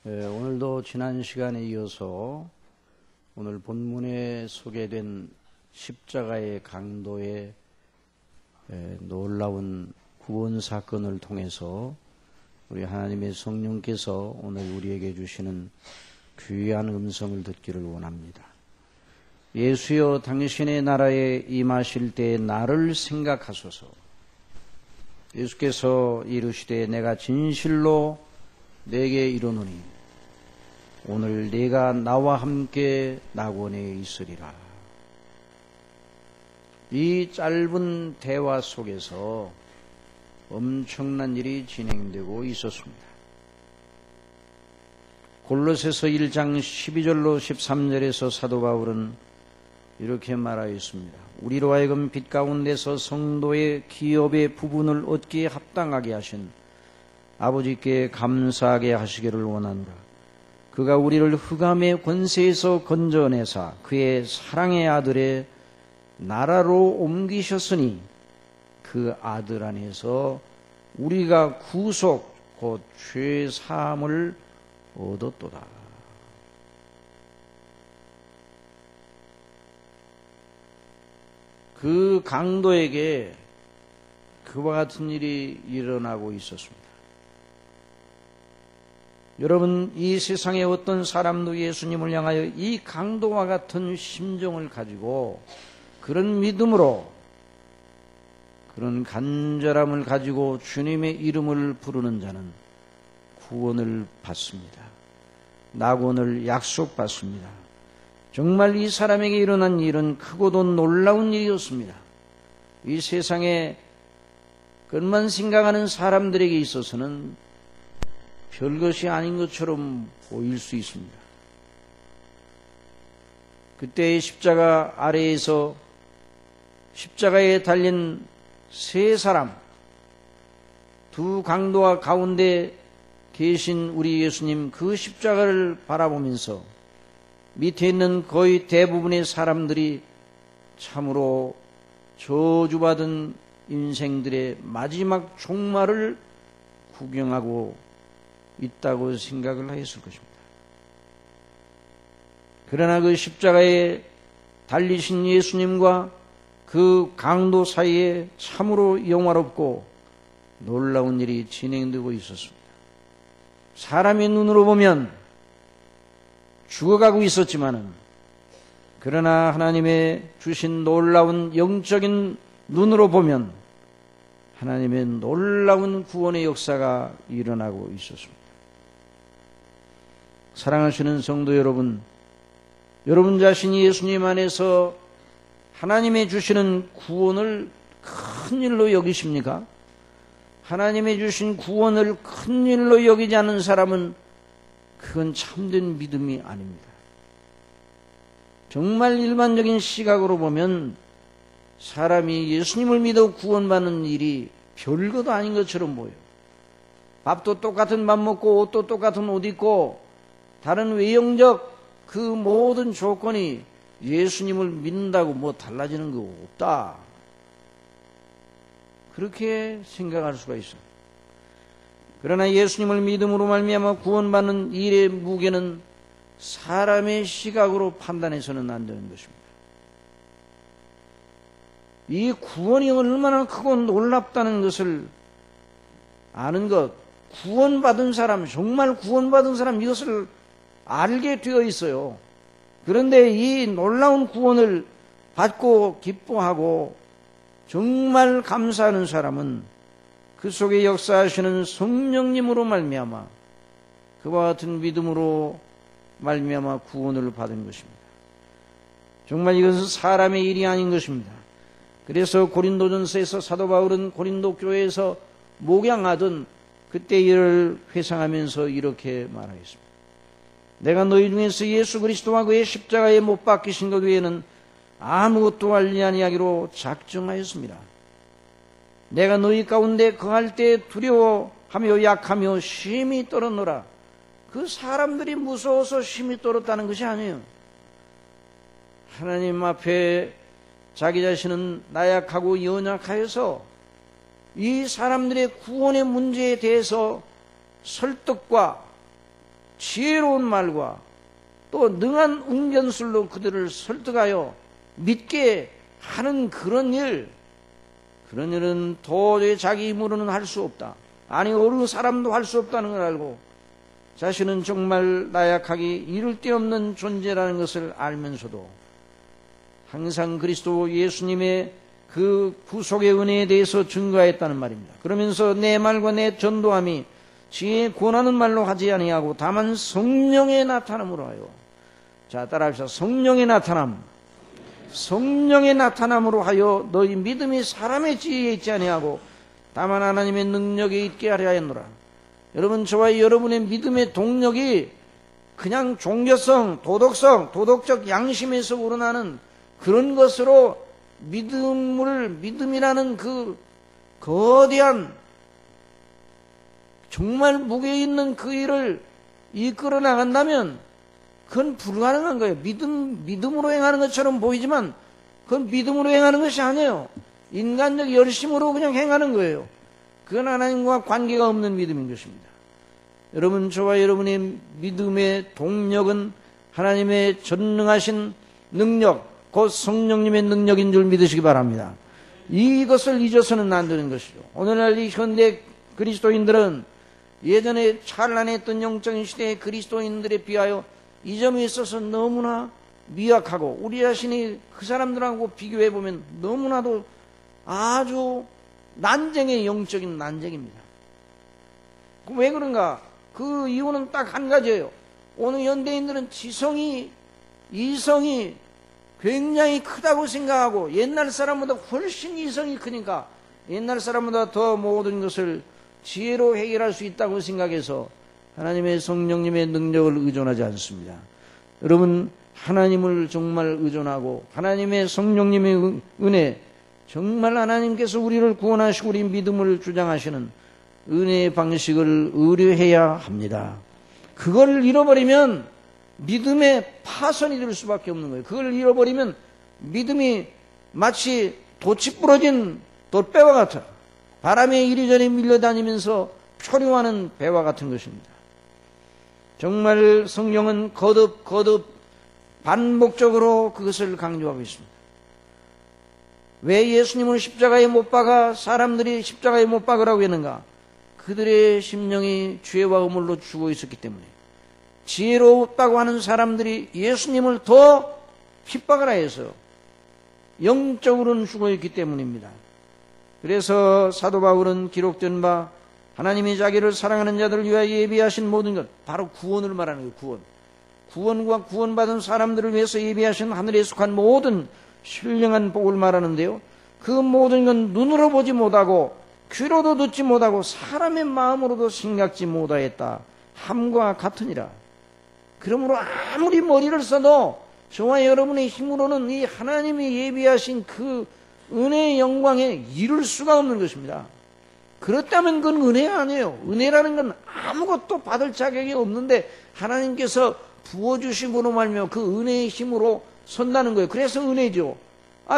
오늘도 지난 시간에 이어서 오늘 본문에 소개된 십자가의 강도의 놀라운 구원 사건을 통해서 우리 하나님의 성령께서 오늘 우리에게 주시는 귀한 음성을 듣기를 원합니다. 예수여 당신의 나라에 임하실 때 나를 생각하소서. 예수께서 이르시되 내가 진실로 내게 이르노니 오늘 네가 나와 함께 낙원에 있으리라. 이 짧은 대화 속에서 엄청난 일이 진행되고 있었습니다. 골로새서 1장 12절로 13절에서 사도 바울은 이렇게 말하였습니다. 우리로 하여금 빛 가운데서 성도의 기업의 부분을 얻기에 합당하게 하신 아버지께 감사하게 하시기를 원하노라. 그가 우리를 흑암의 권세에서 건져내사 그의 사랑의 아들의 나라로 옮기셨으니 그 아들 안에서 우리가 구속 곧 죄 사함을 얻었도다. 그 강도에게 그와 같은 일이 일어나고 있었습니다. 여러분, 이 세상에 어떤 사람도 예수님을 향하여 이 강도와 같은 심정을 가지고 그런 믿음으로 그런 간절함을 가지고 주님의 이름을 부르는 자는 구원을 받습니다. 낙원을 약속받습니다. 정말 이 사람에게 일어난 일은 크고도 놀라운 일이었습니다. 이 세상에 그것만 생각하는 사람들에게 있어서는 별것이 아닌 것처럼 보일 수 있습니다. 그때의 십자가 아래에서 십자가에 달린 세 사람, 두 강도와 가운데 계신 우리 예수님, 그 십자가를 바라보면서 밑에 있는 거의 대부분의 사람들이 참으로 저주받은 인생들의 마지막 종말을 구경하고 있다고 생각을 하였을 것입니다. 그러나 그 십자가에 달리신 예수님과 그 강도 사이에 참으로 영화롭고 놀라운 일이 진행되고 있었습니다. 사람의 눈으로 보면 죽어가고 있었지만은 그러나 하나님의 주신 놀라운 영적인 눈으로 보면 하나님의 놀라운 구원의 역사가 일어나고 있었습니다. 사랑하시는 성도 여러분, 여러분 자신이 예수님 안에서 하나님의 주시는 구원을 큰 일로 여기십니까? 하나님의 주신 구원을 큰 일로 여기지 않는 사람은 그건 참된 믿음이 아닙니다. 정말 일반적인 시각으로 보면 사람이 예수님을 믿어 구원받는 일이 별것도 아닌 것처럼 보여요. 밥도 똑같은 밥 먹고 옷도 똑같은 옷 입고 다른 외형적 그 모든 조건이 예수님을 믿는다고 뭐 달라지는 거 없다. 그렇게 생각할 수가 있어요. 그러나 예수님을 믿음으로 말미암아 구원받는 일의 무게는 사람의 시각으로 판단해서는 안 되는 것입니다. 이 구원이 얼마나 크고 놀랍다는 것을 아는 것, 구원받은 사람, 정말 구원받은 사람 이것을 알게 되어 있어요. 그런데 이 놀라운 구원을 받고 기뻐하고 정말 감사하는 사람은 그 속에 역사하시는 성령님으로 말미암아 그와 같은 믿음으로 말미암아 구원을 받은 것입니다. 정말 이것은 사람의 일이 아닌 것입니다. 그래서 고린도전서에서 사도 바울은 고린도 교회에서 목양하던 그때 일을 회상하면서 이렇게 말하였습니다. 내가 너희 중에서 예수 그리스도와 그의 십자가에 못 박히신 것 외에는 아무것도 알지 아니하기로 작정하였습니다. 내가 너희 가운데 거할 때 두려워하며 약하며 심히 떨었노라. 그 사람들이 무서워서 심히 떨었다는 것이 아니에요. 하나님 앞에 자기 자신은 나약하고 연약하여서 이 사람들의 구원의 문제에 대해서 설득과 지혜로운 말과 또 능한 웅변술로 그들을 설득하여 믿게 하는 그런 일은 도저히 자기 힘으로는 할 수 없다. 아니 어느 사람도 할 수 없다는 걸 알고 자신은 정말 나약하기 이를 데 없는 존재라는 것을 알면서도 항상 그리스도 예수님의 그 구속의 은혜에 대해서 증거했다는 말입니다. 그러면서 내 말과 내 전도함이 지혜에 권하는 말로 하지 아니하고 다만 성령의 나타남으로 하여, 자 따라합시다. 성령의 나타남. 성령의 나타남으로 하여 너희 믿음이 사람의 지혜에 있지 아니하고 다만 하나님의 능력에 있게 하려 하였노라. 여러분, 저와 여러분의 믿음의 동력이 그냥 종교성, 도덕성, 도덕적 양심에서 우러나는 그런 것으로 믿음이라는 그 거대한 정말 무게 있는 그 일을 이끌어 나간다면 그건 불가능한 거예요. 믿음으로 행하는 것처럼 보이지만 그건 믿음으로 행하는 것이 아니에요. 인간적 열심으로 그냥 행하는 거예요. 그건 하나님과 관계가 없는 믿음인 것입니다. 여러분, 저와 여러분의 믿음의 동력은 하나님의 전능하신 능력, 곧 성령님의 능력인 줄 믿으시기 바랍니다. 이것을 잊어서는 안 되는 것이죠. 오늘날 이 현대 그리스도인들은 예전에 찬란했던 영적인 시대의 그리스도인들에 비하여 이 점에 있어서 너무나 미약하고 우리 자신이 그 사람들하고 비교해보면 너무나도 아주 난쟁의 영적인 난쟁입니다. 왜 그런가? 그 이유는 딱 한 가지예요. 오늘 현대인들은 이성이 굉장히 크다고 생각하고 옛날 사람보다 훨씬 이성이 크니까 옛날 사람보다 더 모든 것을 지혜로 해결할 수 있다고 생각해서 하나님의 성령님의 능력을 의존하지 않습니다. 여러분, 하나님을 정말 의존하고 하나님의 성령님의 은혜, 정말 하나님께서 우리를 구원하시고 우리 믿음을 주장하시는 은혜의 방식을 의뢰해야 합니다. 그걸 잃어버리면 믿음의 파손이 될 수밖에 없는 거예요. 그걸 잃어버리면 믿음이 마치 돛이 부러진 돛배와 같아 바람에 이리저리 밀려다니면서 표류하는 배와 같은 것입니다. 정말 성경은 거듭 반복적으로 그것을 강조하고 있습니다. 왜 예수님을 십자가에 못 박아 사람들이 십자가에 못 박으라고 했는가? 그들의 심령이 죄와 허물로 죽어 있었기 때문에 지혜롭다고 하는 사람들이 예수님을 더 핍박을 하여서 영적으로는 죽어 있기 때문입니다. 그래서 사도 바울은 기록된 바 하나님이 자기를 사랑하는 자들을 위하여 예비하신 모든 것, 바로 구원을 말하는 거예요. 구원과 구원받은 사람들을 위해서 예비하신 하늘에 속한 모든 신령한 복을 말하는데요, 그 모든 건 눈으로 보지 못하고 귀로도 듣지 못하고 사람의 마음으로도 생각지 못하였다 함과 같으니라. 그러므로 아무리 머리를 써도 저와 여러분의 힘으로는 이 하나님이 예비하신 그 은혜의 영광에 이룰 수가 없는 것입니다. 그렇다면 그건 은혜가 아니에요. 은혜라는 건 아무것도 받을 자격이 없는데 하나님께서 부어주심으로 말미암아 그 은혜의 힘으로 선다는 거예요. 그래서 은혜죠.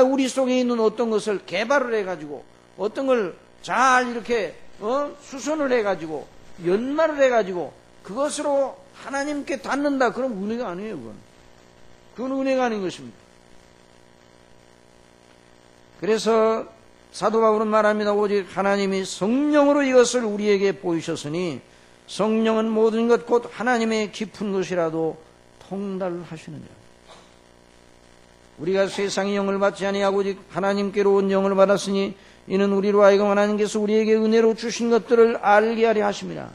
우리 속에 있는 어떤 것을 개발을 해가지고 어떤 걸 잘 이렇게 수선을 해가지고 연마를 해가지고 그것으로 하나님께 닿는다. 그럼 은혜가 아니에요. 그건 은혜가 아닌 것입니다. 그래서 사도 바울은 말합니다. 오직 하나님이 성령으로 이것을 우리에게 보이셨으니 성령은 모든 것 곧 하나님의 깊은 것이라도 통달하시느니라. 우리가 세상의 영을 받지 아니하고 오직 하나님께로 온 영을 받았으니 이는 우리로 하여금 하나님께서 우리에게 은혜로 주신 것들을 알게 하려 하십니다.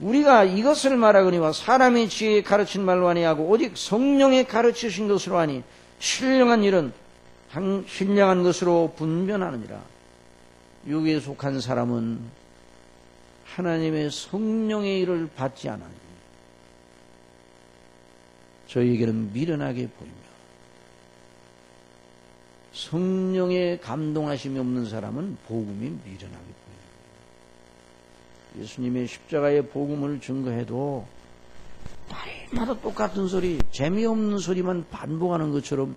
우리가 이것을 말하거니와 사람의 지혜에 가르친 말로 아니하고 오직 성령의 가르치신 것으로 하니 신령한 일은 신령한 것으로 분별하느니라. 육에 속한 사람은 하나님의 성령의 일을 받지 않아요. 저희에게는 미련하게 보입니다. 성령의 감동하심이 없는 사람은 복음이 미련하게 보입니다. 예수님의 십자가의 복음을 증거해도 날마다 똑같은 소리, 재미없는 소리만 반복하는 것처럼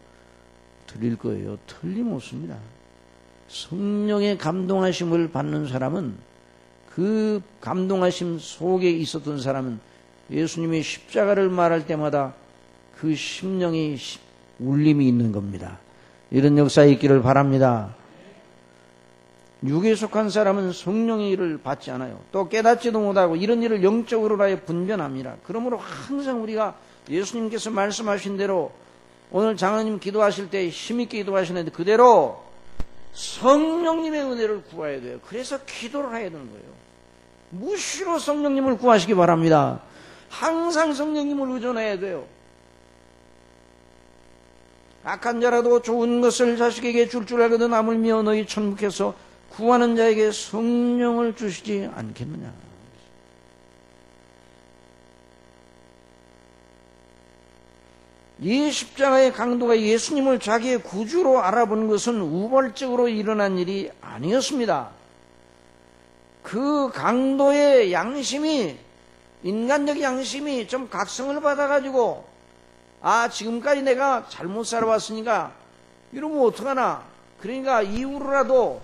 들릴 거예요. 틀림없습니다. 성령의 감동하심을 받는 사람은 그 감동하심 속에 있었던 사람은 예수님이 십자가를 말할 때마다 그 심령이 울림이 있는 겁니다. 이런 역사 있기를 바랍니다. 육에 속한 사람은 성령의 일을 받지 않아요. 또 깨닫지도 못하고 이런 일을 영적으로 하여 분변합니다. 그러므로 항상 우리가 예수님께서 말씀하신 대로 오늘 장로님 기도하실 때 힘있게 기도하시는데 그대로 성령님의 은혜를 구해야 돼요. 그래서 기도를 해야 되는 거예요. 무시로 성령님을 구하시기 바랍니다. 항상 성령님을 의존해야 돼요. 악한 자라도 좋은 것을 자식에게 줄 알거든 아물며 너희 천국에서 구하는 자에게 성령을 주시지 않겠느냐. 이 십자가의 강도가 예수님을 자기의 구주로 알아본 것은 우발적으로 일어난 일이 아니었습니다. 그 강도의 양심이, 인간적 양심이 좀 각성을 받아가지고 지금까지 내가 잘못 살아왔으니까 이러면 어떡하나. 그러니까 이후로라도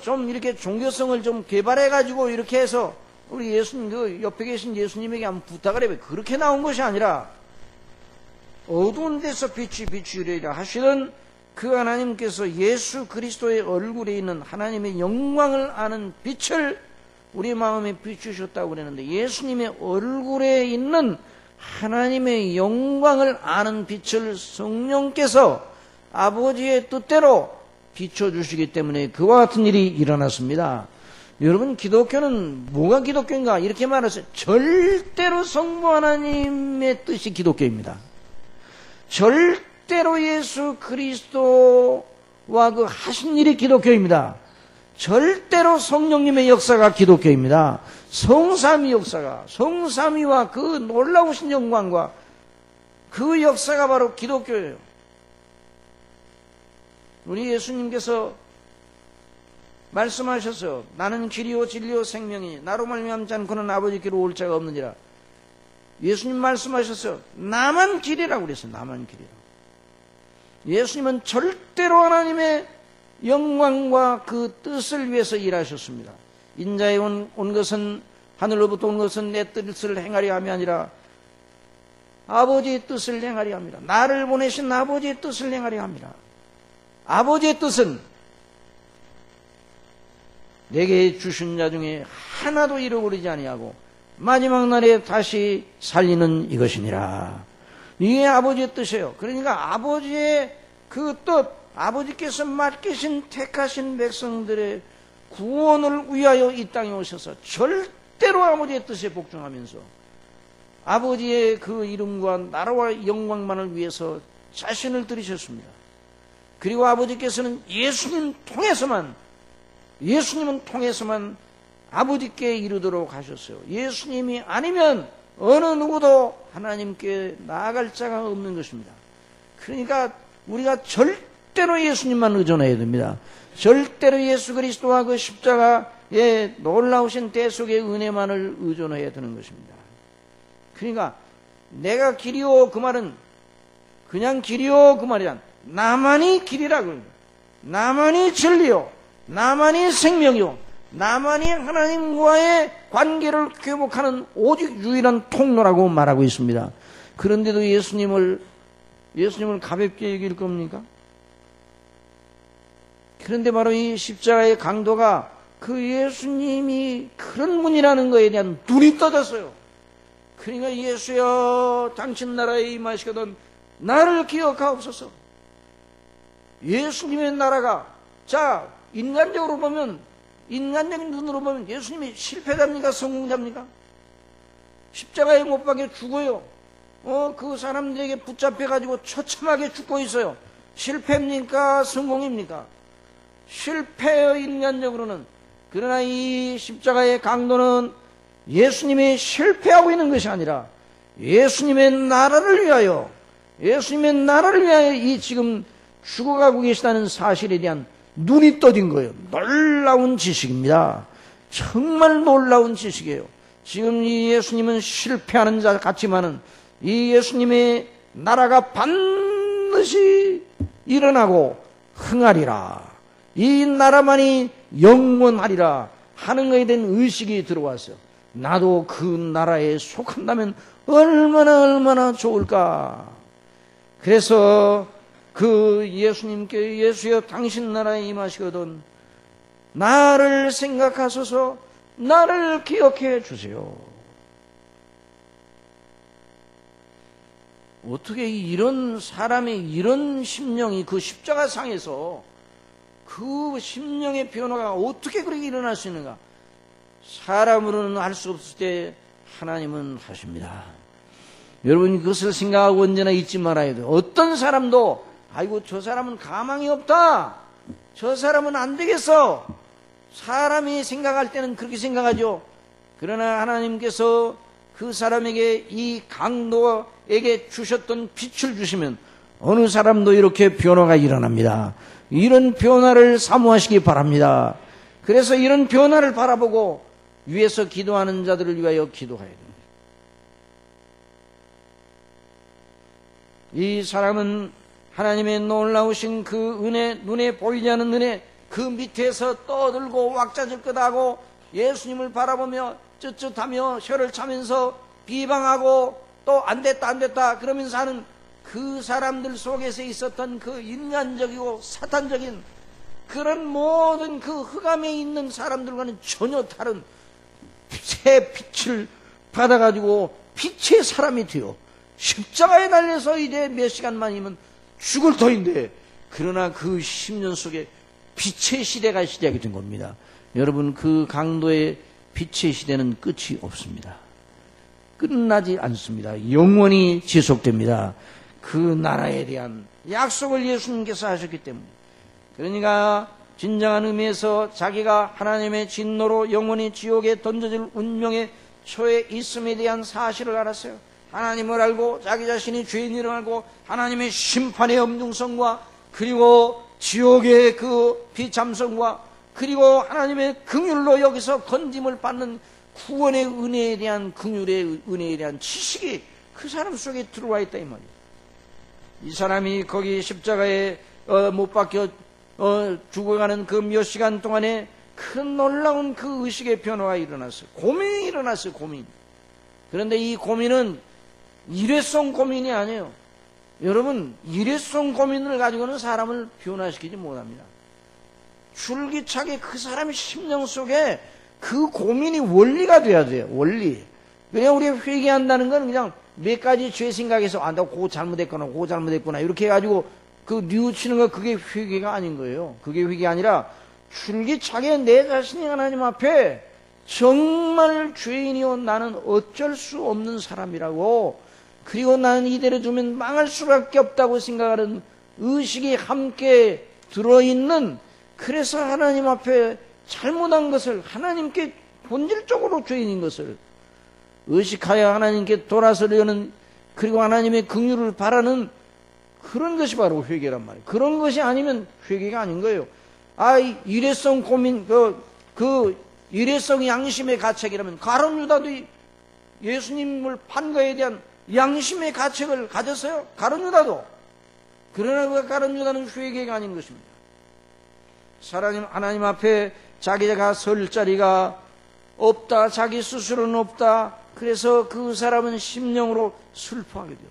좀 이렇게 종교성을 좀 개발해가지고 이렇게 해서 우리 예수님, 그 옆에 계신 예수님에게 한번 부탁을 해봐요. 그렇게 나온 것이 아니라 어두운 데서 빛이 비추리라 하시던 그 하나님께서 예수 그리스도의 얼굴에 있는 하나님의 영광을 아는 빛을 우리 마음에 비추셨다고 그랬는데, 예수님의 얼굴에 있는 하나님의 영광을 아는 빛을 성령께서 아버지의 뜻대로 비춰주시기 때문에 그와 같은 일이 일어났습니다. 여러분, 기독교는 뭐가 기독교인가? 이렇게 말했어요. 절대로 성부 하나님의 뜻이 기독교입니다. 절대로 예수 그리스도와 그 하신 일이 기독교입니다. 절대로 성령님의 역사가 기독교입니다. 성삼위 역사가, 성삼위와 그 놀라우신 영광과 그 역사가 바로 기독교예요. 우리 예수님께서 말씀하셨어요. 나는 길이요 진리요 생명이니 나로 말미암지 않고는 아버지께로 올 자가 없느니라. 예수님 말씀하셨어요. 나만 길이라고 그랬어요. 나만 길이라고. 예수님은 절대로 하나님의 영광과 그 뜻을 위해서 일하셨습니다. 인자에 온 것은, 하늘로부터 온 것은 내 뜻을 행하려 함이 아니라 아버지의 뜻을 행하려 합니다. 나를 보내신 아버지의 뜻을 행하려 합니다. 아버지의 뜻은 내게 주신 자 중에 하나도 잃어버리지 아니하고 마지막 날에 다시 살리는 이것이니라. 이게 아버지의 뜻이에요. 그러니까 아버지의 그 뜻, 아버지께서 맡기신 택하신 백성들의 구원을 위하여 이 땅에 오셔서 절대로 아버지의 뜻에 복종하면서 아버지의 그 이름과 나라와 영광만을 위해서 자신을 들이셨습니다. 그리고 아버지께서는 예수님은 통해서만 아버지께 이르도록 하셨어요. 예수님이 아니면 어느 누구도 하나님께 나아갈 자가 없는 것입니다. 그러니까 우리가 절대로 예수님만 의존해야 됩니다. 절대로 예수 그리스도와 그 십자가의 놀라우신 대속의 은혜만을 의존해야 되는 것입니다. 그러니까 내가 길이요 그 말은 그냥 길이요 그 말이 아니라 나만이 길이라고, 나만이 진리요, 나만이 생명이요, 나만이 하나님과의 관계를 회복하는 오직 유일한 통로라고 말하고 있습니다. 그런데도 예수님을 가볍게 여길 겁니까? 그런데 바로 이 십자가의 강도가 그 예수님이 그런 분이라는 것에 대한 눈이 떠졌어요. 그러니까 예수여 당신 나라에 임하시거든 나를 기억하옵소서. 예수님의 나라가, 자, 인간적으로 보면, 인간적인 눈으로 보면 예수님이 실패자입니까? 성공자입니까? 십자가에 못 박혀 죽어요. 그 사람들에게 붙잡혀가지고 처참하게 죽고 있어요. 실패입니까? 성공입니까? 실패요, 인간적으로는. 그러나 이 십자가의 강도는 예수님이 실패하고 있는 것이 아니라 예수님의 나라를 위하여 이 지금 죽어가고 계시다는 사실에 대한 눈이 떠진 거예요. 놀라운 지식입니다. 정말 놀라운 지식이에요. 지금 이 예수님은 실패하는 자 같지만은 이 예수님의 나라가 반드시 일어나고 흥하리라. 이 나라만이 영원하리라. 하는 것에 대한 의식이 들어왔어요. 나도 그 나라에 속한다면 얼마나 좋을까. 그래서 그 예수님께 예수여 당신 나라에 임하시거든 나를 생각하소서 나를 기억해 주세요. 어떻게 이런 사람의 이런 심령이 그 십자가상에서 그 심령의 변화가 어떻게 그렇게 일어날 수 있는가? 사람으로는 알 수 없을 때 하나님은 하십니다. 여러분 그것을 생각하고 언제나 잊지 말아야 돼요. 어떤 사람도 아이고 저 사람은 가망이 없다. 저 사람은 안 되겠어. 사람이 생각할 때는 그렇게 생각하죠. 그러나 하나님께서 그 사람에게 이 강도에게 주셨던 빛을 주시면 어느 사람도 이렇게 변화가 일어납니다. 이런 변화를 사모하시기 바랍니다. 그래서 이런 변화를 바라보고 위에서 기도하는 자들을 위하여 기도해야 됩니다. 이 사람은 하나님의 놀라우신 그 은혜, 눈에 보이지 않는 은혜, 그 밑에서 떠들고 왁자질것하고 예수님을 바라보며 쯧쯧하며 혀를 차면서 비방하고 또 안 됐다 그러면서 하는 그 사람들 속에서 있었던 그 인간적이고 사탄적인 그런 모든 그 흑암에 있는 사람들과는 전혀 다른 새 빛을 받아가지고 빛의 사람이 되어 십자가에 달려서 이제 몇 시간만이면 죽을 터인데 그러나 그 10년 속에 빛의 시대가 시작이 된 겁니다. 여러분 그 강도의 빛의 시대는 끝이 없습니다. 끝나지 않습니다. 영원히 지속됩니다. 그 나라에 대한 약속을 예수님께서 하셨기 때문에 그러니까 진정한 의미에서 자기가 하나님의 진노로 영원히 지옥에 던져질 운명의 처해 있음에 대한 사실을 알았어요. 하나님을 알고 자기 자신이 죄인을 알고 하나님의 심판의 엄중성과 그리고 지옥의 그 비참성과 그리고 하나님의 긍휼로 여기서 건짐을 받는 구원의 은혜에 대한 긍휼의 은혜에 대한 지식이 그 사람 속에 들어와 있다 이 말이에요. 이 사람이 거기 십자가에 못 박혀 죽어가는 그 몇 시간 동안에 큰 놀라운 그 의식의 변화가 일어났어요. 고민이 일어났어요. 고민. 그런데 이 고민은 일회성 고민이 아니에요. 여러분 일회성 고민을 가지고는 사람을 변화시키지 못합니다. 줄기차게 그 사람의 심령 속에 그 고민이 원리가 돼야 돼요. 원리. 그냥 우리가 회개한다는 건 그냥 몇 가지 죄 생각해서 나 그거 잘못했구나 이렇게 해가지고 그 뉘우치는 거 그게 회개가 아닌 거예요. 그게 회개가 아니라 줄기차게 내 자신이 하나님 앞에 정말 죄인이요 나는 어쩔 수 없는 사람이라고 그리고 나는 이대로 두면 망할 수밖에 없다고 생각하는 의식이 함께 들어있는 그래서 하나님 앞에 잘못한 것을 하나님께 본질적으로 죄인인 것을 의식하여 하나님께 돌아서려는 그리고 하나님의 긍휼을 바라는 그런 것이 바로 회개란 말이에요. 그런 것이 아니면 회개가 아닌 거예요. 일회성 고민 그 일회성 양심의 가책이라면 가룟 유다도 예수님을 판 거에 대한 양심의 가책을 가졌어요. 가룟 유다도. 그러나 그 가룟 유다는 회개가 아닌 것입니다. 하나님 앞에 자기가 설 자리가 없다. 자기 스스로는 없다. 그래서 그 사람은 심령으로 슬퍼하게 돼요.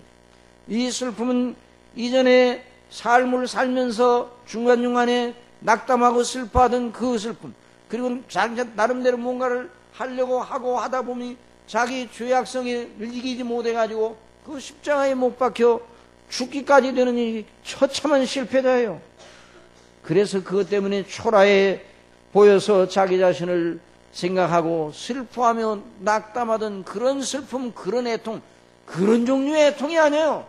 이 슬픔은 이전에 삶을 살면서 중간중간에 낙담하고 슬퍼하던 그 슬픔 그리고 자기 나름대로 뭔가를 하려고 하고 하다 보니 자기 죄악성에 이기지 못해가지고 그 십자가에 못 박혀 죽기까지 되는 이 처참한 실패자예요. 그래서 그것 때문에 초라해 보여서 자기 자신을 생각하고 슬퍼하며 낙담하던 그런 슬픔, 그런 애통, 그런 종류의 애통이 아니에요.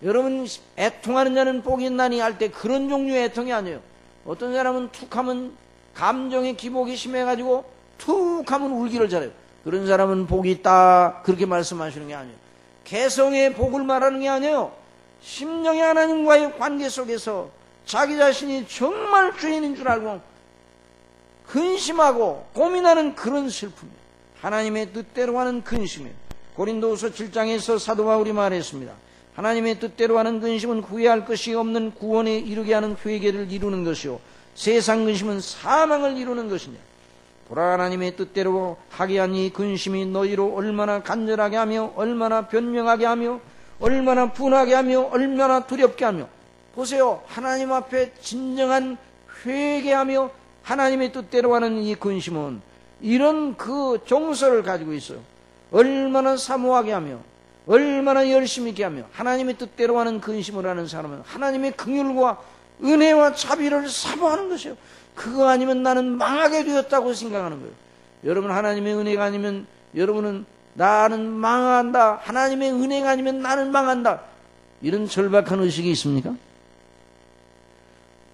여러분 애통하는 자는 복이 있나니 할 때 그런 종류의 애통이 아니에요. 어떤 사람은 툭하면 감정의 기복이 심해가지고 툭하면 울기를 잘해요. 그런 사람은 복이 있다 그렇게 말씀하시는 게 아니에요. 개성의 복을 말하는 게 아니에요. 심령의 하나님과의 관계 속에서 자기 자신이 정말 죄인인 줄 알고 근심하고 고민하는 그런 슬픔이에요. 하나님의 뜻대로 하는 근심이에요. 고린도후서 7장에서 사도 바울이 말했습니다. 하나님의 뜻대로 하는 근심은 후회할 것이 없는 구원에 이르게 하는 회개를 이루는 것이요 세상 근심은 사망을 이루는 것이냐. 보라, 하나님의 뜻대로 하게 한 이 근심이 너희로 얼마나 간절하게 하며 얼마나 변명하게 하며 얼마나 분하게 하며 얼마나 두렵게 하며. 보세요. 하나님 앞에 진정한 회개하며 하나님의 뜻대로 하는 이 근심은 이런 그 정서를 가지고 있어요. 얼마나 사모하게 하며 얼마나 열심히 있게 하며 하나님의 뜻대로 하는 근심을 하는 사람은 하나님의 긍휼과 은혜와 자비를 사모하는 것이에요. 그거 아니면 나는 망하게 되었다고 생각하는 거예요. 여러분, 하나님의 은혜가 아니면 여러분은 나는 망한다, 하나님의 은혜가 아니면 나는 망한다, 이런 절박한 의식이 있습니까?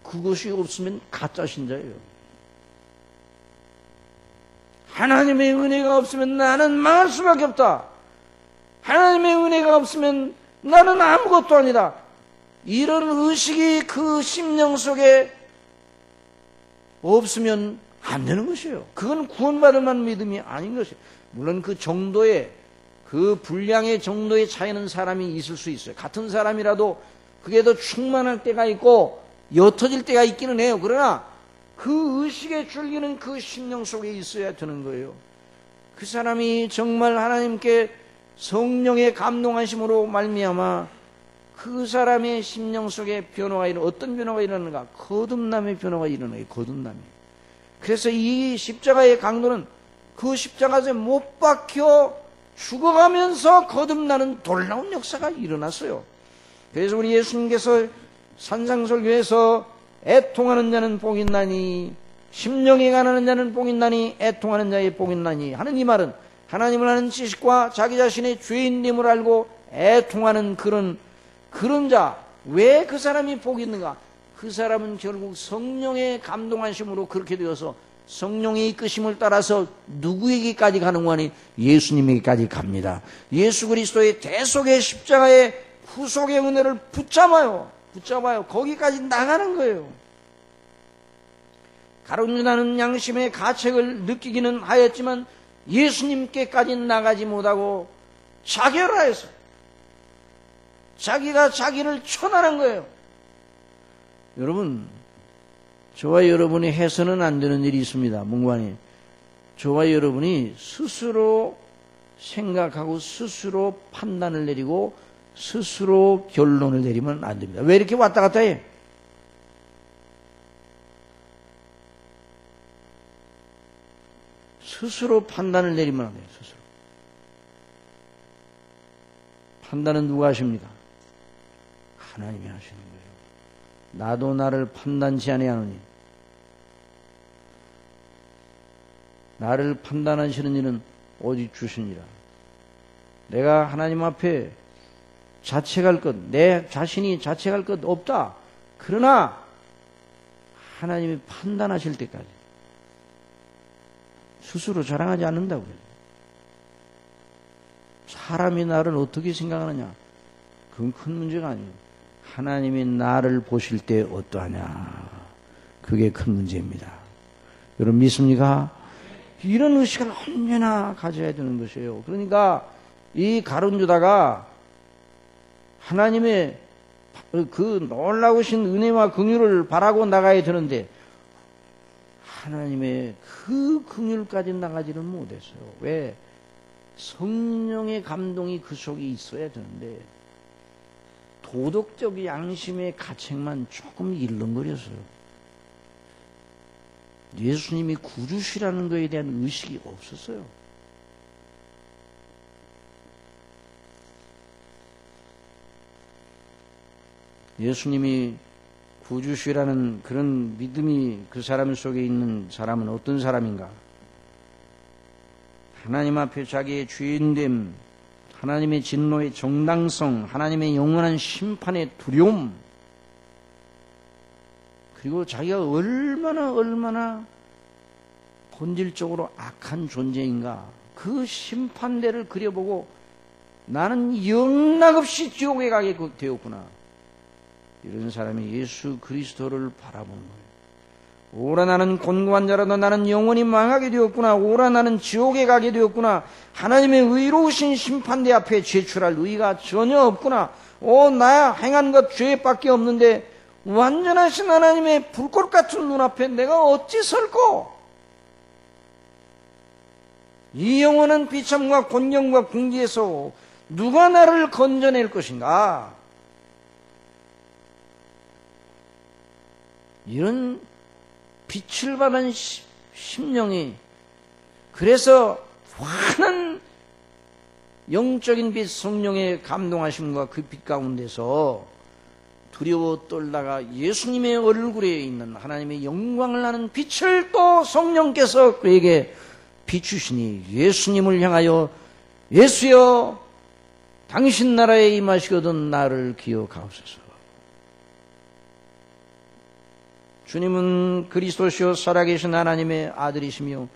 그것이 없으면 가짜 신자예요. 하나님의 은혜가 없으면 나는 망할 수밖에 없다, 하나님의 은혜가 없으면 나는 아무것도 아니다, 이런 의식이 그 심령 속에 없으면 안 되는 것이에요. 그건 구원받을 만한 믿음이 아닌 것이에요. 물론 그 정도의, 그 분량의 정도의 차이는 사람이 있을 수 있어요. 같은 사람이라도 그게 더 충만할 때가 있고 옅어질 때가 있기는 해요. 그러나 그 의식의 줄기는 그 심령 속에 있어야 되는 거예요. 그 사람이 정말 하나님께 성령의 감동하심으로 말미암아 그 사람의 심령 속에 변화가 어떤 변화가 일어나는가? 거듭남의 변화가 일어나요. 거듭남이. 그래서 이 십자가의 강도는 그 십자가에 못 박혀 죽어가면서 거듭나는 놀라운 역사가 일어났어요. 그래서 우리 예수님께서 산상설교에서 애통하는 자는 복이 있나니 심령이 가난한 자는 복이 있나니 애통하는 자의 복이 있나니 하는 이 말은 하나님을 아는 지식과 자기 자신의 죄인됨을 알고 애통하는 그런 자, 왜 그 사람이 복이 있는가? 그 사람은 결국 성령의 감동하심으로 그렇게 되어서 성령의 이끄심을 따라서 누구에게까지 가는 거니? 예수님에게까지 갑니다. 예수 그리스도의 대속의 십자가의 후속의 은혜를 붙잡아요. 거기까지 나가는 거예요. 가룟 유다는 양심의 가책을 느끼기는 하였지만 예수님께까지 나가지 못하고 자결하였어요. 자기가 자기를 천하는 거예요. 여러분, 저와 여러분이 해서는 안 되는 일이 있습니다. 문관이 저와 여러분이 스스로 생각하고 스스로 판단을 내리고 스스로 결론을 내리면 안 됩니다. 왜 이렇게 왔다 갔다 해? 스스로 판단을 내리면 안 돼요. 스스로. 판단은 누가 하십니까? 하나님이 하시는 거예요. 나도 나를 판단치 아니하노니. 나를 판단하시는 이는 오직 주시니라. 내가 하나님 앞에 자책할 것, 내 자신이 자책할 것 없다. 그러나 하나님이 판단하실 때까지 스스로 자랑하지 않는다고요. 사람이 나를 어떻게 생각하느냐? 그건 큰 문제가 아니에요. 하나님이 나를 보실 때 어떠하냐? 그게 큰 문제입니다. 여러분 믿습니까? 이런 의식을 언제나 가져야 되는 것이에요. 그러니까 이 가룟 유다가 하나님의 그 놀라우신 은혜와 긍휼을 바라고 나가야 되는데 하나님의 그 긍휼까지 나가지는 못했어요. 왜? 성령의 감동이 그 속에 있어야 되는데 도덕적 양심의 가책만 조금 일렁거렸어요. 예수님이 구주시라는 것에 대한 의식이 없었어요. 예수님이 구주시라는 그런 믿음이 그 사람 속에 있는 사람은 어떤 사람인가? 하나님 앞에 자기의 죄인됨, 하나님의 진노의 정당성, 하나님의 영원한 심판의 두려움, 그리고 자기가 얼마나 본질적으로 악한 존재인가, 그 심판대를 그려보고 나는 영락없이 지옥에 가게 되었구나. 이런 사람이 예수 그리스도를 바라보는 거예요. 오라 나는 곤고한 자라도 나는 영원히 망하게 되었구나. 오라 나는 지옥에 가게 되었구나. 하나님의 의로우신 심판대 앞에 제출할 의가 전혀 없구나. 나야 행한 것 죄밖에 없는데 완전하신 하나님의 불꽃 같은 눈앞에 내가 어찌 설고? 이 영원한 비참과 곤경과 궁지에서 누가 나를 건져낼 것인가? 이런 빛을 받은 심령이, 그래서 환한 영적인 빛, 성령의 감동하심과 그 빛 가운데서 두려워 떨다가 예수님의 얼굴에 있는 하나님의 영광을 아는 빛을 또 성령께서 그에게 비추시니 예수님을 향하여 예수여 당신 나라에 임하시거든 나를 기억하옵소서. 주님은 그리스도시요 살아계신 하나님의 아들이시며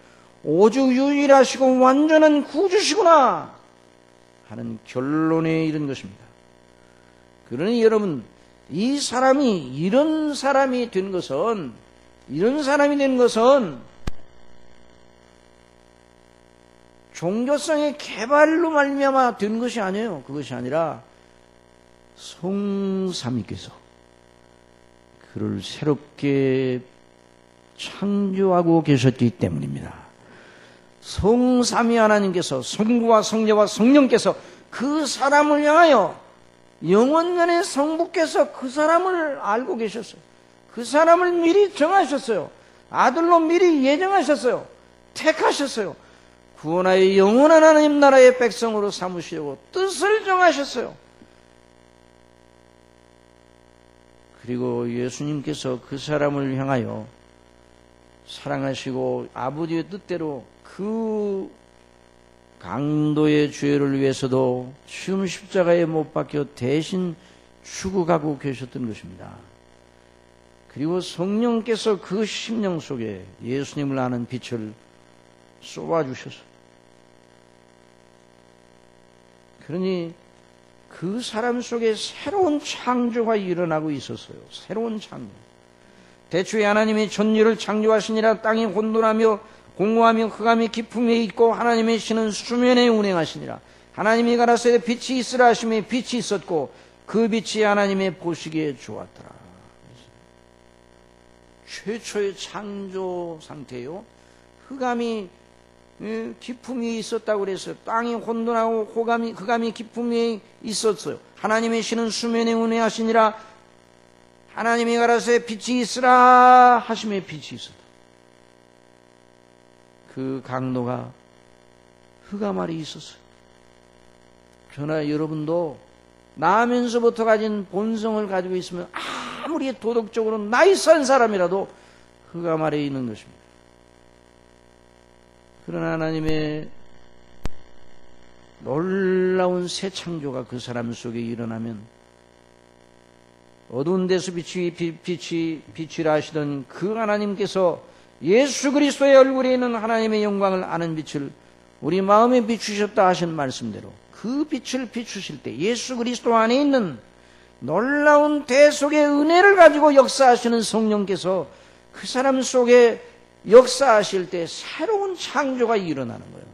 오직 유일하시고 완전한 구주시구나 하는 결론에 이른 것입니다. 그러니 여러분, 이 사람이 이런 사람이 된 것은 종교성의 개발로 말미암아 된 것이 아니에요. 그것이 아니라 성삼위께서 그를 새롭게 창조하고 계셨기 때문입니다. 성삼위 하나님께서, 성부와 성자와 성령께서 그 사람을 향하여 영원전에 성부께서 그 사람을 알고 계셨어요. 그 사람을 미리 정하셨어요. 아들로 미리 예정하셨어요. 택하셨어요. 구원하여 영원한 하나님 나라의 백성으로 삼으시려고 뜻을 정하셨어요. 그리고 예수님께서 그 사람을 향하여 사랑하시고 아버지의 뜻대로 그 강도의 죄를 위해서도 지금 십자가에 못 박혀 대신 죽어가고 계셨던 것입니다. 그리고 성령께서 그 심령 속에 예수님을 아는 빛을 쏘아주셨어요. 그러니 그 사람 속에 새로운 창조가 일어나고 있었어요. 새로운 창조. 대초에 하나님이 천지를 창조하시니라. 땅이 혼돈하며 공허하며 흑암이 깊음에 있고 하나님의 신은 수면에 운행하시니라. 하나님이 가라사대 빛이 있으라 하시며 빛이 있었고 그 빛이 하나님의 보시기에 좋았더라. 최초의 창조 상태요. 흑암이 기품이 있었다고 그랬어요. 땅이 혼돈하고 흑암이 기품이 있었어요. 하나님의 신은 수면에 운행하시니라. 하나님이 가라사대 빛이 있으라 하시며 빛이 있었다. 그 강도가 흑암 아래 있었어요. 저나 여러분도 나면서부터 가진 본성을 가지고 있으면 아무리 도덕적으로 나이스한 사람이라도 흑암 아래에 있는 것입니다. 그러나 하나님의 놀라운 새 창조가 그 사람 속에 일어나면 어두운 데서 빛이라 하시던 그 하나님께서 예수 그리스도의 얼굴에 있는 하나님의 영광을 아는 빛을 우리 마음에 비추셨다 하신 말씀대로 그 빛을 비추실 때 예수 그리스도 안에 있는 놀라운 대속의 은혜를 가지고 역사하시는 성령께서 그 사람 속에 역사하실 때 새로운 창조가 일어나는 거예요.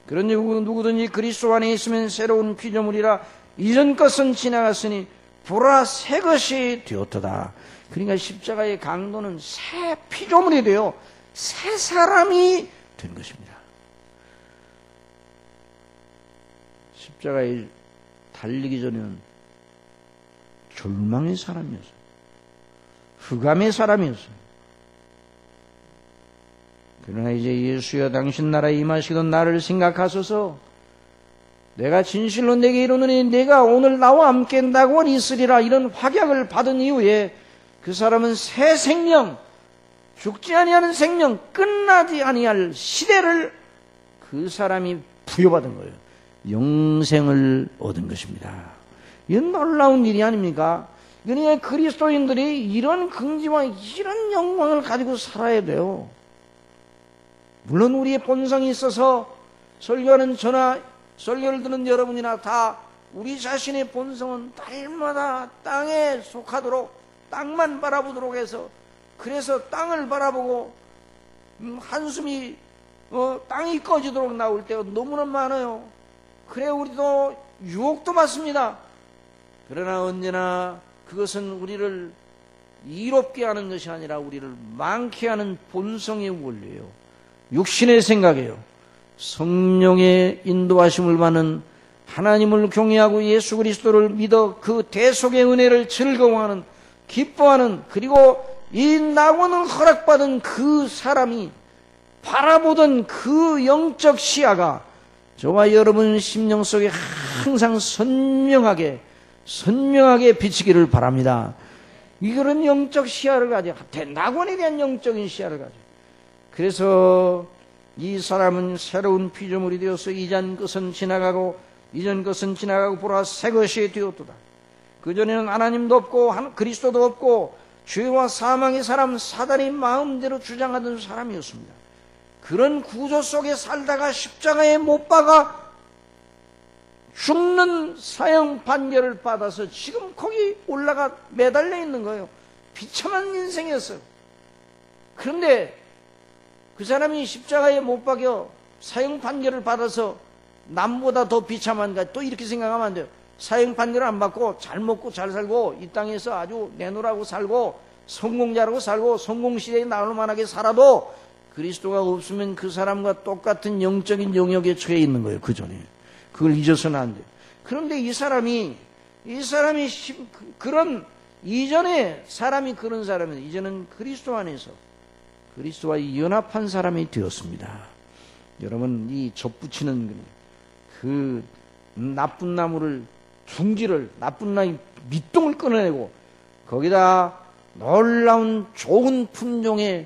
그런데 누구든지 그리스도 안에 있으면 새로운 피조물이라 이전 것은 지나갔으니 보라 새 것이 되었도다. 그러니까 십자가의 강도는 새 피조물이 되어 새 사람이 된 것입니다. 십자가에 달리기 전에는 절망의 사람이었어요. 흑암의 사람이었어요. 그러나 이제 예수여 당신 나라에 임하시던 나를 생각하소서. 내가 진실로 내게 이르노니 내가 오늘 나와 함께 낙원 있으리라. 이런 확약을 받은 이후에 그 사람은 새 생명, 죽지 아니하는 생명, 끝나지 아니할 시대를 그 사람이 부여받은 거예요. 영생을 얻은 것입니다. 이건 놀라운 일이 아닙니까? 그러니까 그리스도인들이 이런 긍지와 이런 영광을 가지고 살아야 돼요. 물론 우리의 본성이 있어서 설교하는 저나 설교를 듣는 여러분이나 다 우리 자신의 본성은 날마다 땅에 속하도록 땅만 바라보도록 해서 그래서 땅을 바라보고 한숨이 땅이 꺼지도록 나올 때가 너무나 많아요. 그래 우리도 유혹도 받습니다. 그러나 언제나 그것은 우리를 이롭게 하는 것이 아니라 우리를 많게 하는 본성의 원리예요. 육신의 생각이에요. 성령의 인도하심을 받는 하나님을 경외하고 예수 그리스도를 믿어 그 대속의 은혜를 즐거워하는, 기뻐하는, 그리고 이 낙원을 허락받은 그 사람이 바라보던 그 영적 시야가 저와 여러분 심령 속에 항상 선명하게 비치기를 바랍니다. 이런 영적 시야를 가져, 낙원에 대한 영적인 시야를 가져. 그래서 이 사람은 새로운 피조물이 되어서 이전 것은 지나가고 보라 새 것이 되었도다. 그전에는 하나님도 없고 그리스도도 없고 죄와 사망의 사람, 사단이 마음대로 주장하던 사람이었습니다. 그런 구조 속에 살다가 십자가에 못 박아 죽는 사형 판결을 받아서 지금 거기 올라가 매달려 있는 거예요. 비참한 인생이었어요. 그런데 그 사람이 십자가에 못 박여 사형 판결을 받아서 남보다 더 비참한가, 또 이렇게 생각하면 안 돼요. 사형 판결을 안 받고 잘 먹고 잘 살고 이 땅에서 아주 내놓으라고 살고 성공자라고 살고 성공시대에 나올 만하게 살아도 그리스도가 없으면 그 사람과 똑같은 영적인 영역에 처해 있는 거예요. 그 전에. 그걸 잊어서는 안 돼요. 그런데 이 사람이 그런 이전에 사람이 그런 사람은 이제는 그리스도 안에서 그리스도와 연합한 사람이 되었습니다. 여러분, 이 접붙이는 그 나쁜 나무를 나쁜 나무 밑동을 끊어내고 거기다 놀라운 좋은 품종의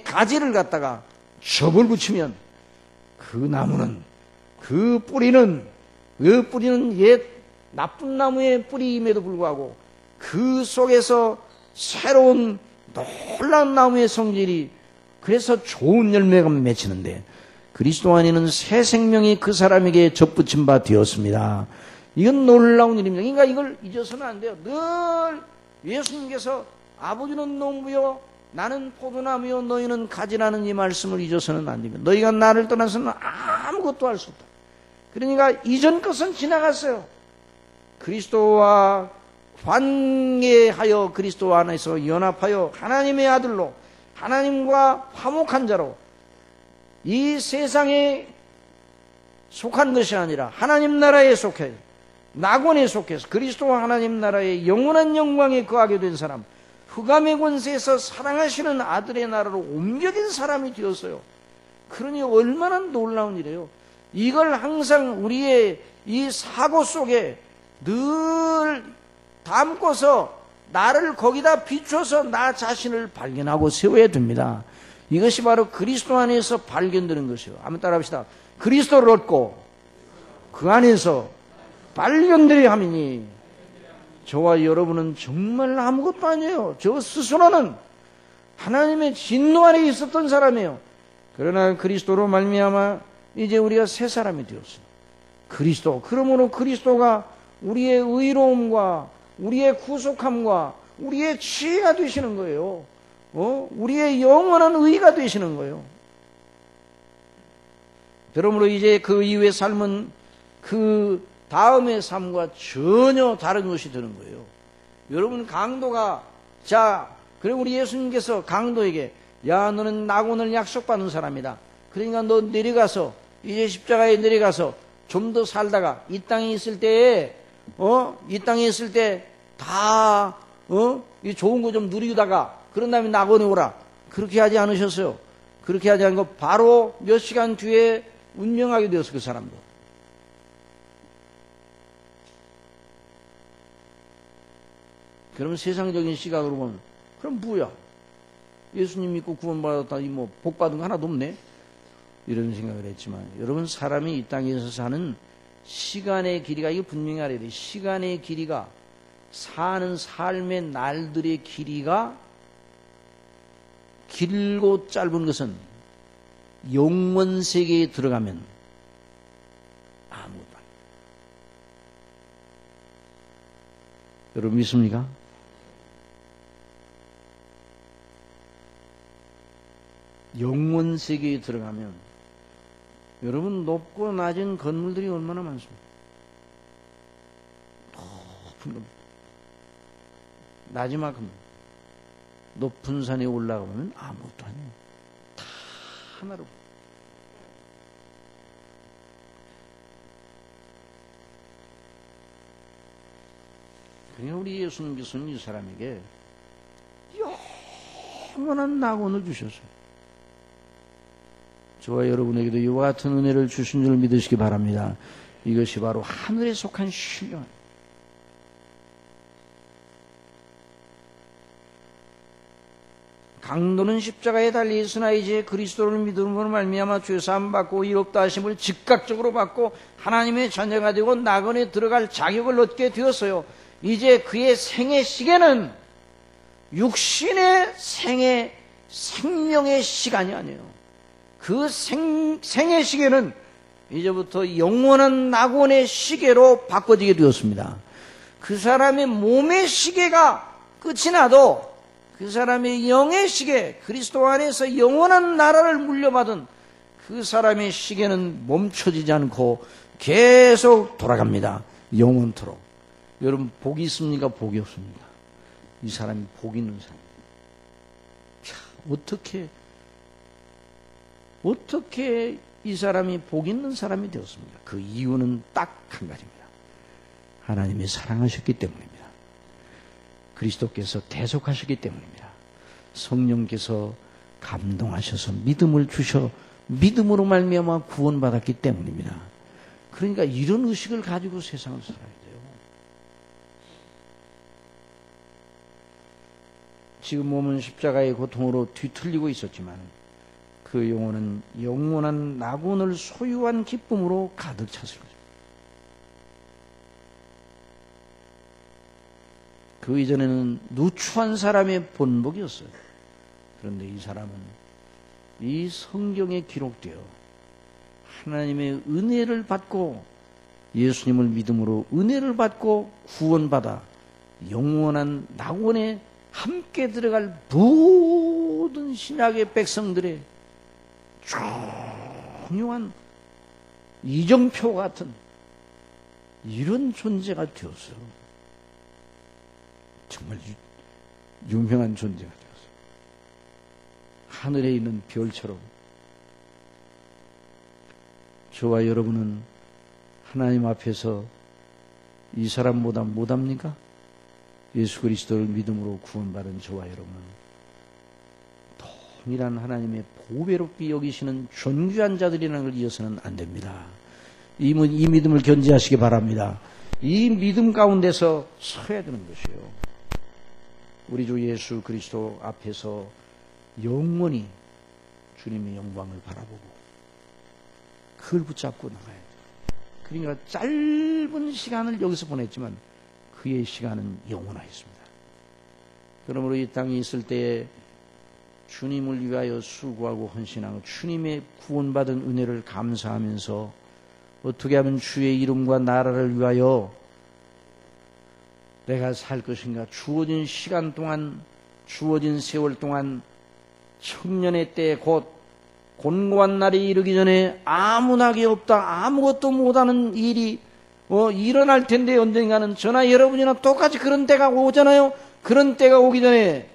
가지를 갖다가 접을 붙이면 그 나무는 그 뿌리는 옛 나쁜 나무의 뿌리임에도 불구하고 그 속에서 새로운 놀라운 나무의 성질이, 그래서 좋은 열매가 맺히는데 그리스도 안에는 새 생명이 그 사람에게 접붙임 바 되었습니다. 이건 놀라운 일입니다. 그러니까 이걸 잊어서는 안 돼요. 늘 예수님께서 아버지는 농부요 나는 포도나무요 너희는 가지라는 이 말씀을 잊어서는 안 됩니다. 너희가 나를 떠나서는 아무것도 할 수 없다. 그러니까 이전 것은 지나갔어요. 그리스도와 관계하여 그리스도 안에서 연합하여 하나님의 아들로 하나님과 화목한 자로 이 세상에 속한 것이 아니라 하나님 나라에 속해 낙원에 속해서 그리스도와 하나님 나라의 영원한 영광에 거하게 된 사람, 흑암의 권세에서 사랑하시는 아들의 나라로 옮겨진 사람이 되었어요. 그러니 얼마나 놀라운 일이에요. 이걸 항상 우리의 이 사고 속에 늘 담고서 나를 거기다 비춰서 나 자신을 발견하고 세워야 됩니다. 이것이 바로 그리스도 안에서 발견되는 것이요. 한번 따라합시다. 그리스도를 얻고 그 안에서 발견되려 함이니 저와 여러분은 정말 아무것도 아니에요. 저 스스로는 하나님의 진노 안에 있었던 사람이에요. 그러나 그리스도로 말미암아 이제 우리가 새 사람이 되었어요. 그리스도, 그러므로 그리스도가 우리의 의로움과 우리의 구속함과 우리의 지혜가 되시는 거예요. 우리의 영원한 의가 되시는 거예요. 그러므로 이제 그 이후의 삶은 그 다음의 삶과 전혀 다른 것이 되는 거예요. 여러분, 강도가, 그리고 우리 예수님께서 강도에게, 야, 너는 낙원을 약속받은 사람이다. 그러니까 너 내려가서, 이제 십자가에 내려가서 좀 더 살다가 이 땅에 있을 때에, 이 좋은 거 좀 누리다가, 그런 다음에 낙원에 오라. 그렇게 하지 않으셨어요. 그렇게 하지 않고 바로 몇 시간 뒤에 운명하게 되었어요, 그 사람도. 그러면 세상적인 시각으로 보면, 그럼 뭐야? 예수님 믿고 구원받았다니 복 받은 거 하나도 없네? 이런 생각을 했지만, 여러분, 사람이 이 땅에서 사는 시간의 길이가, 이거 분명히 알아야 돼요. 시간의 길이가, 사는 삶의 날들의 길이가 길고 짧은 것은 영원 세계에 들어가면 아무것도 아닙니다. 여러분 믿습니까? 영원 세계에 들어가면 여러분 높고 낮은 건물들이 얼마나 많습니까? 높은 것. 나지막은 높은 산에 올라가면 아무것도 아니에요. 다 하나로. 그러니까 우리 예수님께서는 이 사람에게 영원한 낙원을 주셨어요. 저와 여러분에게도 이와 같은 은혜를 주신 줄 믿으시기 바랍니다. 이것이 바로 하늘에 속한 신령. 강도는 십자가에 달려 있으나 이제 그리스도를 믿음으로 말미암아 죄사함 받고 의롭다 하심을 즉각적으로 받고 하나님의 자녀가 되고 낙원에 들어갈 자격을 얻게 되었어요. 이제 그의 생애 시계는 육신의 생명의 시간이 아니에요. 그 생애 시계는 이제부터 영원한 낙원의 시계로 바꿔지게 되었습니다. 그 사람의 몸의 시계가 끝이 나도 그 사람의 영의 시계, 그리스도 안에서 영원한 나라를 물려받은 그 사람의 시계는 멈춰지지 않고 계속 돌아갑니다. 영원토록. 여러분, 복이 있습니까? 복이 없습니까? 이 사람이 복 있는 사람입니다. 어떻게 이 사람이 복 있는 사람이 되었습니까? 그 이유는 딱 한 가지입니다. 하나님이 사랑하셨기 때문입니다. 그리스도께서 대속하셨기 때문입니다. 성령께서 감동하셔서 믿음을 주셔 믿음으로 말미암아 구원받았기 때문입니다. 그러니까 이런 의식을 가지고 세상을 살아야 돼요. 지금 몸은 십자가의 고통으로 뒤틀리고 있었지만 그 영혼은 영원한 낙원을 소유한 기쁨으로 가득 찼을 거죠. 그 이전에는 누추한 사람의 본복이었어요. 그런데 이 사람은 이 성경에 기록되어 하나님의 은혜를 받고 예수님을 믿음으로 은혜를 받고 구원받아 영원한 낙원에 함께 들어갈 모든 신약의 백성들의 중요한 이정표 같은 이런 존재가 되었어요. 정말 유명한 존재가 되었어요. 하늘에 있는 별처럼 저와 여러분은 하나님 앞에서 이 사람보다 못합니까? 예수 그리스도를 믿음으로 구원받은 저와 여러분은 동일한 하나님의 보배롭게 여기시는 존귀한 자들이라는 걸 잊어서는 안 됩니다. 이 믿음을 견지하시기 바랍니다. 이 믿음 가운데서 서야 되는 것이에요. 우리 주 예수 그리스도 앞에서 영원히 주님의 영광을 바라보고 그걸 붙잡고 나가야 돼요. 그러니까 짧은 시간을 여기서 보냈지만 그의 시간은 영원하였습니다. 그러므로 이 땅에 있을 때에 주님을 위하여 수고하고 헌신하고 주님의 구원받은 은혜를 감사하면서 어떻게 하면 주의 이름과 나라를 위하여 내가 살 것인가? 주어진 시간 동안, 주어진 세월 동안 청년의 때 곧 곤고한 날이 이르기 전에 아무나게 없다, 아무것도 못하는 일이 일어날 텐데 언젠가는 저나 여러분이나 똑같이 그런 때가 오잖아요. 그런 때가 오기 전에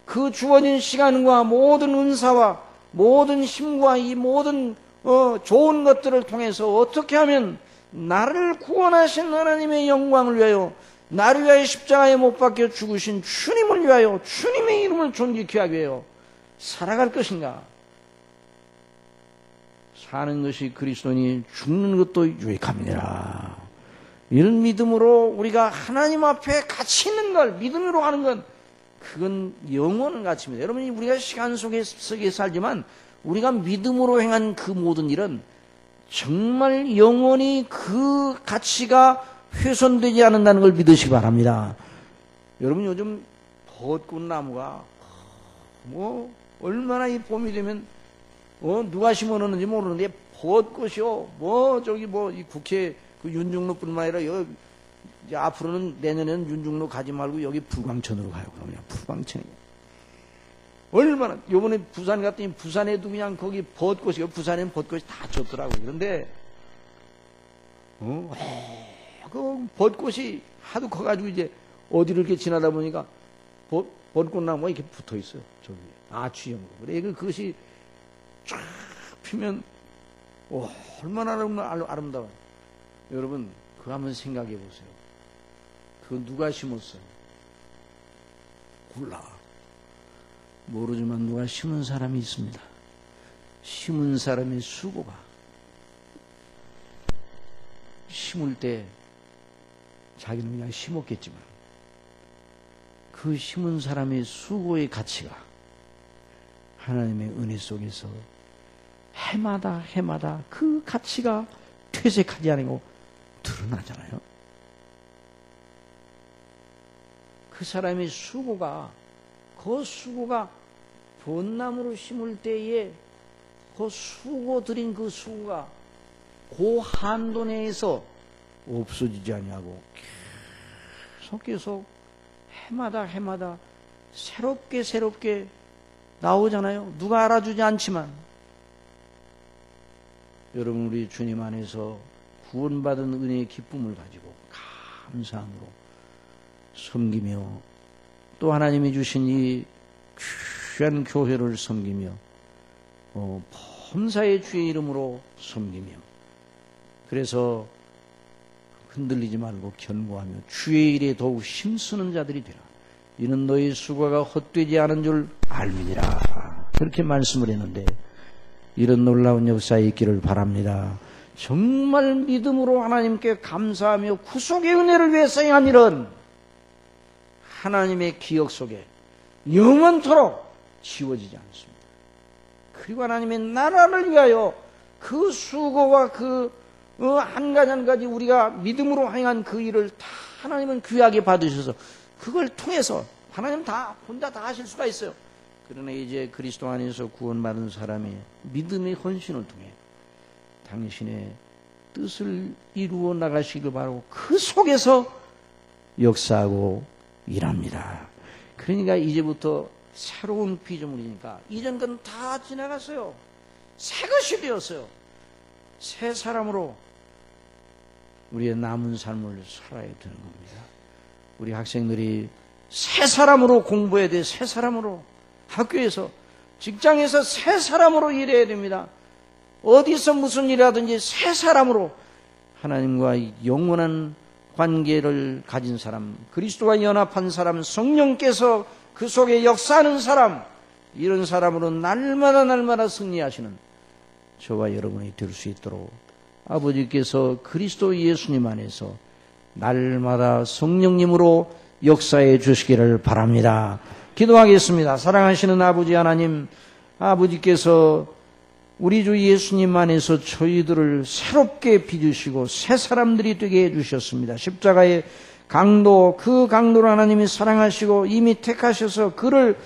그 주어진 시간과 모든 은사와 모든 힘과 이 모든 좋은 것들을 통해서 어떻게 하면 나를 구원하신 하나님의 영광을 위하여 나를 위하여 십자가에 못 박혀 죽으신 주님을 위하여 주님의 이름을 존귀케 하기 위하여 살아갈 것인가? 사는 것이 그리스도니 죽는 것도 유익함이니라. 이런 믿음으로 우리가 하나님 앞에 가치 있는 걸 믿음으로 하는 건 그건 영원한 가치입니다. 여러분이 우리가 시간 속에 살지만 우리가 믿음으로 행한 그 모든 일은 정말 영원히 그 가치가 훼손되지 않는다는 걸 믿으시기 바랍니다. 여러분 요즘 벚꽃나무가 얼마나 이 봄이 되면 누가 심어놓는지 모르는데 벚꽃이요 이 국회 그 윤중로뿐만 아니라 이제 앞으로는 내년에는 윤중로 가지 말고 여기 불광천으로 가요. 그러면 불광천이 얼마나 요번에 부산 갔더니 부산에도 그냥 거기 벚꽃이 부산에는 벚꽃이 다 졌더라고요. 그런데 그 벚꽃이 하도 커가지고 이제 어디를 이렇게 지나다 보니까 벚꽃나무가 이렇게 붙어 있어요. 저기 아취형으로. 그래 그것이 쫙 피면 얼마나 아름다워요. 여러분 그거 한번 생각해 보세요. 그거 누가 심었어요? 몰라. 모르지만 누가 심은 사람이 있습니다. 심은 사람의 수고가, 심을 때 자기는 그냥 심었겠지만 그 심은 사람의 수고의 가치가 하나님의 은혜 속에서 해마다 그 가치가 퇴색하지 않고 드러나잖아요. 그 사람의 수고가, 그 수고가 벚나무로 심을 때에 그 수고 들인 그 수고가 그 한도 내에서 없어지지 않냐고 계속 해마다 새롭게 나오잖아요. 누가 알아주지 않지만. 여러분, 우리 주님 안에서 구원받은 은혜의 기쁨을 가지고 감사함으로 섬기며 또 하나님이 주신 이 귀한 교회를 섬기며 범사의 주의 이름으로 섬기며, 그래서 흔들리지 말고 견고하며 주의 일에 더욱 힘쓰는 자들이 되라. 이는 너희 수고가 헛되지 않은 줄 알미니라. 그렇게 말씀을 했는데 이런 놀라운 역사에 있기를 바랍니다. 정말 믿음으로 하나님께 감사하며 구속의 은혜를 위해서 행한 일은 하나님의 기억 속에 영원토록 지워지지 않습니다. 그리고 하나님의 나라를 위하여 그 수고와 한 가지 우리가 믿음으로 행한 그 일을 다 하나님은 귀하게 받으셔서 그걸 통해서 하나님 혼자 다 하실 수가 있어요. 그러나 이제 그리스도 안에서 구원받은 사람의 믿음의 헌신을 통해 당신의 뜻을 이루어 나가시길 바라고 그 속에서 역사하고 일합니다. 그러니까 이제부터 새로운 피조물이니까 이전 건 다 지나갔어요. 새 것이 되었어요. 새 사람으로 우리의 남은 삶을 살아야 되는 겁니다. 우리 학생들이 새 사람으로 공부해야 돼. 새 사람으로 학교에서, 직장에서 새 사람으로 일해야 됩니다. 어디서 무슨 일을 하든지 새 사람으로 하나님과 영원한 관계를 가진 사람, 그리스도와 연합한 사람, 성령께서 그 속에 역사하는 사람, 이런 사람으로 날마다 승리하시는 저와 여러분이 될 수 있도록 아버지께서 그리스도 예수님 안에서 날마다 성령님으로 역사해 주시기를 바랍니다. 기도하겠습니다. 사랑하시는 아버지 하나님, 아버지께서 우리 주 예수님 안에서 저희들을 새롭게 빚으시고 새 사람들이 되게 해주셨습니다. 십자가의 강도, 그 강도를 하나님이 사랑하시고 이미 택하셔서 그를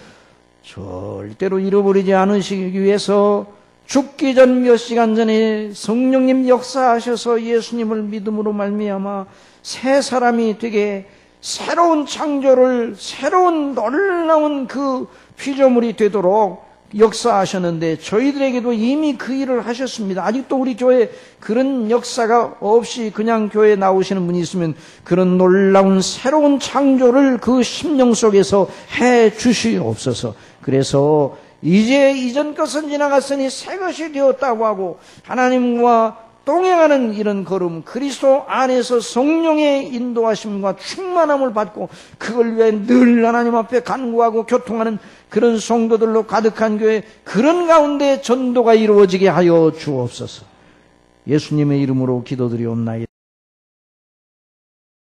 절대로 잃어버리지 않으시기 위해서 죽기 전 몇 시간 전에 성령님 역사하셔서 예수님을 믿음으로 말미암아 새 사람이 되게 새로운 창조를, 새로운 놀라운 그 피조물이 되도록 역사하셨는데 저희들에게도 이미 그 일을 하셨습니다. 아직도 우리 교회에 그런 역사가 없이 그냥 교회에 나오시는 분이 있으면 그런 놀라운 새로운 창조를 그 심령 속에서 해 주시옵소서. 그래서 이제 이전 것은 지나갔으니 새 것이 되었다고 하고 하나님과 동행하는 이런 걸음, 그리스도 안에서 성령의 인도하심과 충만함을 받고 그걸 위해 늘 하나님 앞에 간구하고 교통하는 그런 성도들로 가득한 교회, 그런 가운데 전도가 이루어지게 하여 주옵소서. 예수님의 이름으로 기도드리옵나이다.